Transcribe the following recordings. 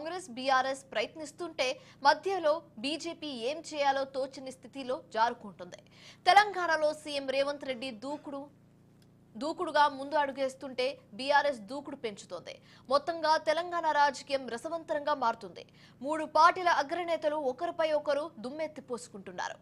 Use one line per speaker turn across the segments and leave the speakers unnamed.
Congress BRS ప్రయత్నిస్తుంటే మధ్యలో BJP ఏం చేయాలో తోచని స్థితిలో జారుకుంటుంది. తెలంగాణలో సీఎం రేవంత్ రెడ్డి దూకుడుగా ముందు అడుగేస్తుంటే బీఆర్ఎస్ దూకుడు పెంచుతోంది. మొత్తంగా తెలంగాణ రాజకీయం రసవంతరంగా మారుతుంది. 3 పార్టీల అగ్రనేతలు ఒకరిపై ఒకరు దుమ్మెత్తి పోసుకుంటున్నారు.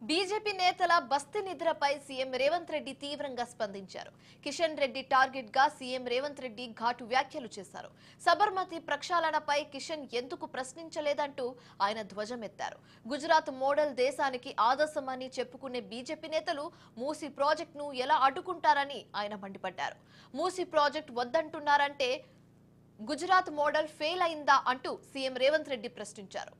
బీజేపీ నేతల బస్తీ నిద్రపై సీఎం రేవంత్ రెడ్డి తీవ్రంగా స్పందించారు. కిషన్ రెడ్డి టార్గెట్ గా సీఎం రేవంత్ రెడ్డి ఘాటు వ్యాఖ్యలు చేశారు. సబర్మతి ప్రక్షాళనపై కిషన్ ఎందుకు ప్రశ్నించలేదంటూ ఆయన ధ్వజమెత్తారు. గుజరాత్ మోడల్ దేశానికి ఆదర్శమని చెప్పుకునే బీజేపీ నేతలు మూసీ ప్రాజెక్టును ఎలా అడ్డుకుంటారని ఆయన మండిపడ్డారు. మూసీ ప్రాజెక్టు వద్దంటున్నారంటే గుజరాత్ మోడల్ ఫెయిల్ అయిందా అంటూ సీఎం రేవంత్ రెడ్డి ప్రశ్నించారు.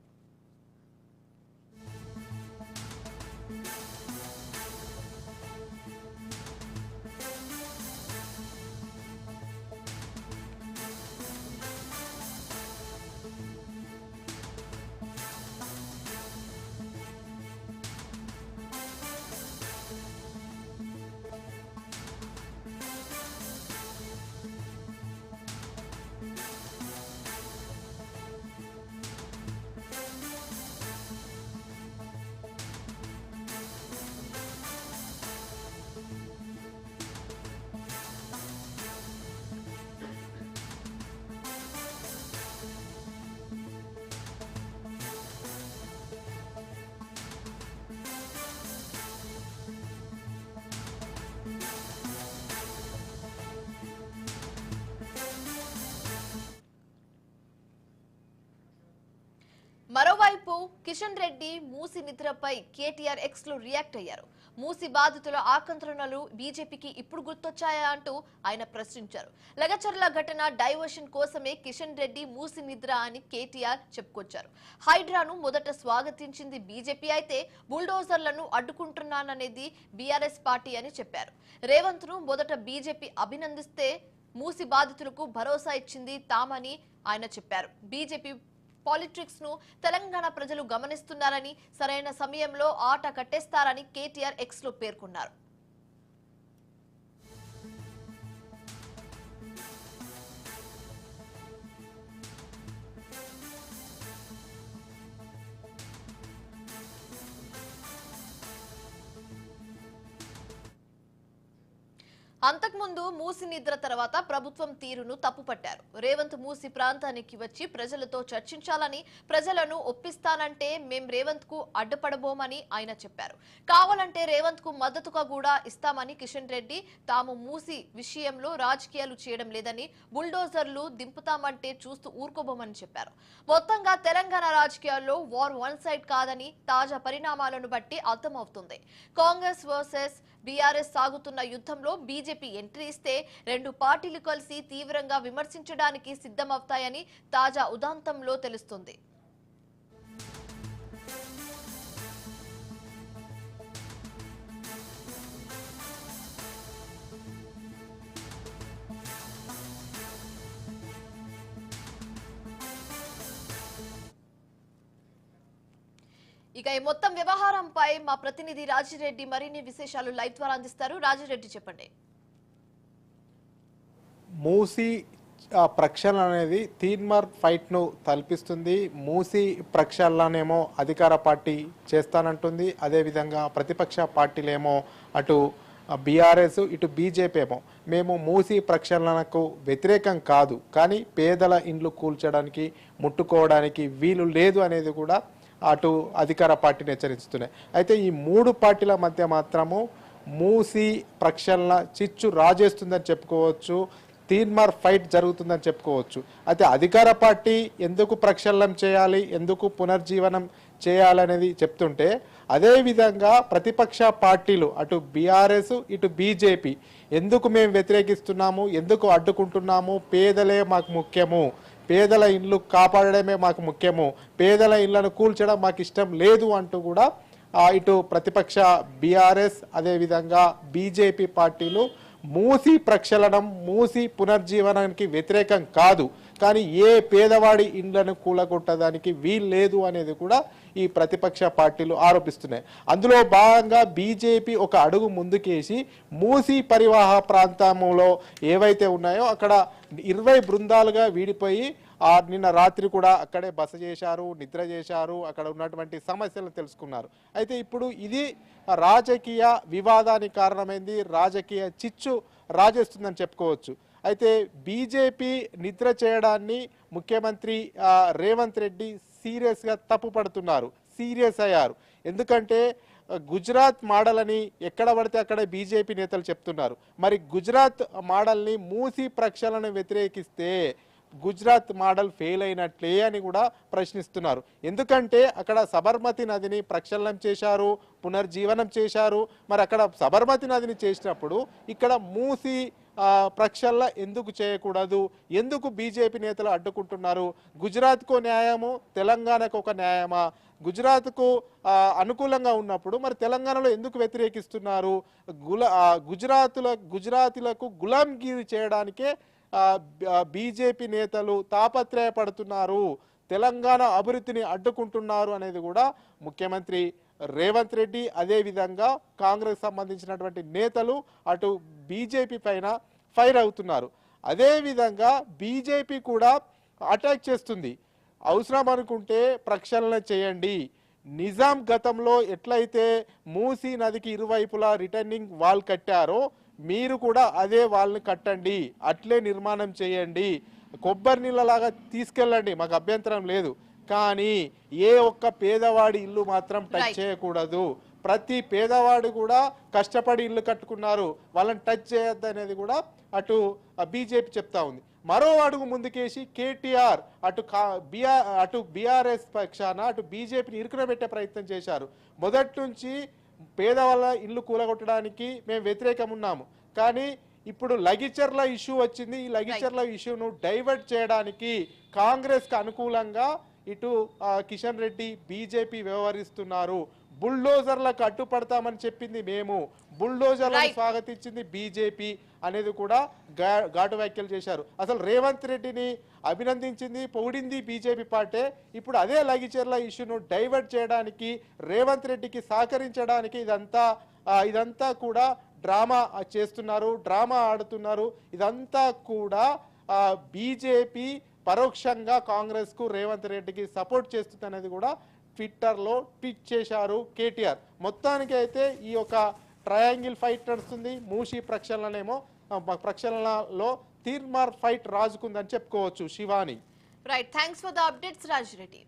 మరోవైపు కిషన్ రెడ్డి మూసి నిద్రపై కేటీఆర్ ఎక్స్ లో రియాక్ట్ అయ్యారు. మూసి బాధితుల ఆందోళనలు బీజేపీకి ఇప్పుడు గుర్తొచ్చాయా అంటూ ఆయన ప్రశ్నించారు. లగచర్ల ఘటన డైవర్షన్ కోసమే కిషన్ రెడ్డి మూసి నిద్ర అని కేటీఆర్ చెప్పుకొచ్చారు. హైడ్రాను మొదట స్వాగతించింది బీజేపీ అయితే బుల్డోజర్లను అడ్డుకుంటున్నాననేది బీఆర్ఎస్ పార్టీ అని చెప్పారు. రేవంత్ ను మొదట బీజేపీ అభినందిస్తే మూసి బాధితులకు భరోసా ఇచ్చింది తామని ఆయన చెప్పారు. బీజేపీ పాలిటిక్స్ ను తెలంగాణ ప్రజలు గమనిస్తున్నారని, సరైన సమయంలో ఆట కట్టేస్తారని కేటీఆర్ ఎక్స్ లో పేర్కొన్నారు. అంతకుముందు మూసి నిద్ర తర్వాత ప్రభుత్వం తీరును తప్పుపట్టారు. రేవంత్ మూసి ప్రాంతానికి వచ్చి ప్రజలతో చర్చించాలని, ప్రజలను ఒప్పిస్తానంటే మేం రేవంత్ కు అడ్డుపడబోమని ఆయన చెప్పారు. కావాలంటే రేవంత్ కు మద్దతుగా కూడా ఇస్తామని కిషన్ రెడ్డి తాము మూసి విషయంలో రాజకీయాలు చేయడం లేదని, బుల్డోజర్లు దింపుతామంటే చూస్తూ ఊరుకోబోమని చెప్పారు. మొత్తంగా తెలంగాణ రాజకీయాల్లో వార్ వన్ సైడ్ కాదని తాజా పరిణామాలను బట్టి అర్థమవుతుంది. కాంగ్రెస్ వర్సెస్ బీఆర్ఎస్ సాగుతున్న యుద్ధంలో బీజేపీ ఎంట్రీ ఇస్తే 2 పార్టీలు కలిసి తీవ్రంగా విమర్శించడానికి సిద్ధమవుతాయని తాజా ఉదంతంలో తెలుస్తుంది. ఇక ఈ మొత్తం వ్యవహారంపై మా ప్రతినిధి రాజిరెడ్డి మరిన్ని విశేషాలు లైవ్ ద్వారా అందిస్తారు. రాజిరెడ్డి చెప్పండి.
మూసీ ప్రక్షాళన అనేది తీన్మార్ ఫైట్ను తలపిస్తుంది. మూసీ ప్రక్షాళనేమో అధికార పార్టీ చేస్తానంటుంది. అదేవిధంగా ప్రతిపక్ష పార్టీలేమో అటు బీఆర్ఎస్ ఇటు బీజేపీ ఏమో మేము మూసీ ప్రక్షాళనకు వ్యతిరేకం కాదు, కానీ పేదల ఇండ్లు కూల్చడానికి ముట్టుకోవడానికి వీలు లేదు అనేది కూడా అటు అధికార పార్టీని హెచ్చరిస్తున్నాయి. అయితే ఈ 3 పార్టీల మధ్య మాత్రము మూసీ ప్రక్షాళన చిచ్చు రాజేస్తుందని చెప్పుకోవచ్చు. తీన్మార్ ఫైట్ జరుగుతుందని చెప్పుకోవచ్చు. అయితే అధికార పార్టీ ఎందుకు ప్రక్షాళన చేయాలి, ఎందుకు పునర్జీవనం చేయాలనేది చెప్తుంటే, అదేవిధంగా ప్రతిపక్ష పార్టీలు అటు బీఆర్ఎస్ ఇటు బీజేపీ ఎందుకు మేము వ్యతిరేకిస్తున్నాము, ఎందుకు అడ్డుకుంటున్నాము, పేదలే మాకు ముఖ్యము, పేదల ఇళ్ళు కాపాడడమే మాకు ముఖ్యము, పేదల ఇళ్లను కూల్చడం మాకు ఇష్టం లేదు అంటూ కూడా ఇటు ప్రతిపక్ష బీఆర్ఎస్ అదేవిధంగా బీజేపీ పార్టీలు మూసి ప్రక్షాళనం మూసి పునర్జీవనానికి వ్యతిరేకం కాదు, కానీ ఏ పేదవాడి ఇండ్లను కూలగొట్టడానికి వీల్లేదు అనేది కూడా ఈ ప్రతిపక్ష పార్టీలు ఆరోపిస్తున్నాయి. అందులో భాగంగా బీజేపీ ఒక అడుగు ముందుకేసి మూసి పరివాహ ప్రాంతంలో ఏవైతే ఉన్నాయో అక్కడ 20 బృందాలుగా వీడిపోయి నిన్న రాత్రి కూడా అక్కడే బస చేశారు, నిద్ర చేశారు, అక్కడ ఉన్నటువంటి సమస్యలను తెలుసుకున్నారు. అయితే ఇప్పుడు ఇది రాజకీయ వివాదానికి కారణమైంది, రాజకీయ చిచ్చు రాజేస్తుందని చెప్పుకోవచ్చు. అయితే బీజేపీ నిద్ర చేయడాన్ని ముఖ్యమంత్రి రేవంత్ రెడ్డి సీరియస్గా తప్పుపడుతున్నారు, సీరియస్ అయ్యారు. ఎందుకంటే గుజరాత్ మోడల్ అని ఎక్కడ పడితే అక్కడ బీజేపీ నేతలు చెప్తున్నారు. మరి గుజరాత్ మోడల్ని మూసి ప్రక్షాళన వ్యతిరేకిస్తే గుజరాత్ మోడల్ ఫెయిల్ అయినట్లే అని కూడా ప్రశ్నిస్తున్నారు. ఎందుకంటే అక్కడ సబర్మతి నదిని ప్రక్షాళనం చేశారు, పునర్జీవనం చేశారు. మరి అక్కడ సబర్మతి నదిని చేసినప్పుడు ఇక్కడ మూసి ప్రక్షాళన ఎందుకు చేయకూడదు, ఎందుకు బీజేపీ నేతలు అడ్డుకుంటున్నారు? గుజరాత్కు న్యాయము, తెలంగాణకు ఒక న్యాయమా? గుజరాత్కు అనుకూలంగా ఉన్నప్పుడు మరి తెలంగాణలో ఎందుకు వ్యతిరేకిస్తున్నారు? గుజరాతీలకు గులాంగిరి చేయడానికే బీజేపీ నేతలు తాపత్రయపడుతున్నారు, తెలంగాణ అభివృద్ధిని అడ్డుకుంటున్నారు అనేది కూడా ముఖ్యమంత్రి రేవంత్ రెడ్డి అదేవిధంగా కాంగ్రెస్ సంబంధించినటువంటి నేతలు అటు బీజేపీ పైన ఫైర్ అవుతున్నారు. అదేవిధంగా బీజేపీ కూడా అటాక్ చేస్తుంది. అవసరం అనుకుంటే ప్రక్షాళన చేయండి. నిజాం గతంలో ఎట్లయితే మూసీ నదికి ఇరువైపులా రిటర్నింగ్ వాల్ కట్టారో మీరు కూడా అదే వాల్ని కట్టండి, అట్లే నిర్మాణం చేయండి, కొబ్బరి నీళ్ళలాగా తీసుకెళ్ళండి, మాకు అభ్యంతరం లేదు. కానీ ఏ ఒక్క పేదవాడి ఇల్లు మాత్రం టచ్ చేయకూడదు. ప్రతి పేదవాడు కూడా కష్టపడి ఇల్లు కట్టుకున్నారు, వాళ్ళని టచ్ చేయొద్దు అనేది కూడా అటు బీజేపీ చెప్తా ఉంది. మరో అడుగు ముందుకేసి కేటీఆర్ అటు బీఆర్ఎస్ పక్షాన అటు బీజేపీని ఇరుకునబెట్టే ప్రయత్నం చేశారు. మొదటి నుంచి పేదవాళ్ళ ఇల్లు కూలగొట్టడానికి మేము వ్యతిరేకం ఉన్నాము, కానీ ఇప్పుడు లగిచర్ల ఇష్యూ వచ్చింది. ఈ లగిచర్ల ఇష్యూను డైవర్ట్ చేయడానికి కాంగ్రెస్కి అనుకూలంగా ఇటు కిషన్ రెడ్డి బీజేపీ వ్యవహరిస్తున్నారు. బుల్డోజర్లకు అడ్డుపడతామని చెప్పింది మేము, బుల్డోజర్లను స్వాగతించింది బీజేపీ అనేది కూడా ఘాటు వ్యాఖ్యలు చేశారు. అసలు రేవంత్ రెడ్డిని అభినందించింది, పొగిడింది బీజేపీ పార్టీ. ఇప్పుడు అదే లగిచర్ల ఇష్యూను డైవర్ట్ చేయడానికి, రేవంత్ రెడ్డికి సహకరించడానికి ఇదంతా కూడా డ్రామా చేస్తున్నారు, డ్రామా ఆడుతున్నారు. ఇదంతా కూడా బీజేపీ పరోక్షంగా కాంగ్రెస్కు రేవంత్ రెడ్డికి సపోర్ట్ చేస్తుంది అనేది కూడా ట్విట్టర్లో ట్వీట్ చేశారు కేటీఆర్. మొత్తానికి అయితే ఈ యొక్క ట్రయాంగిల్ ఫైట్ నడుస్తుంది. మూసి ప్రక్షాళనలో తీర్మార్ ఫైట్ రాజుకుందని చెప్పుకోవచ్చు. Shivani.
Right, thanks for the updates Raj Reddy.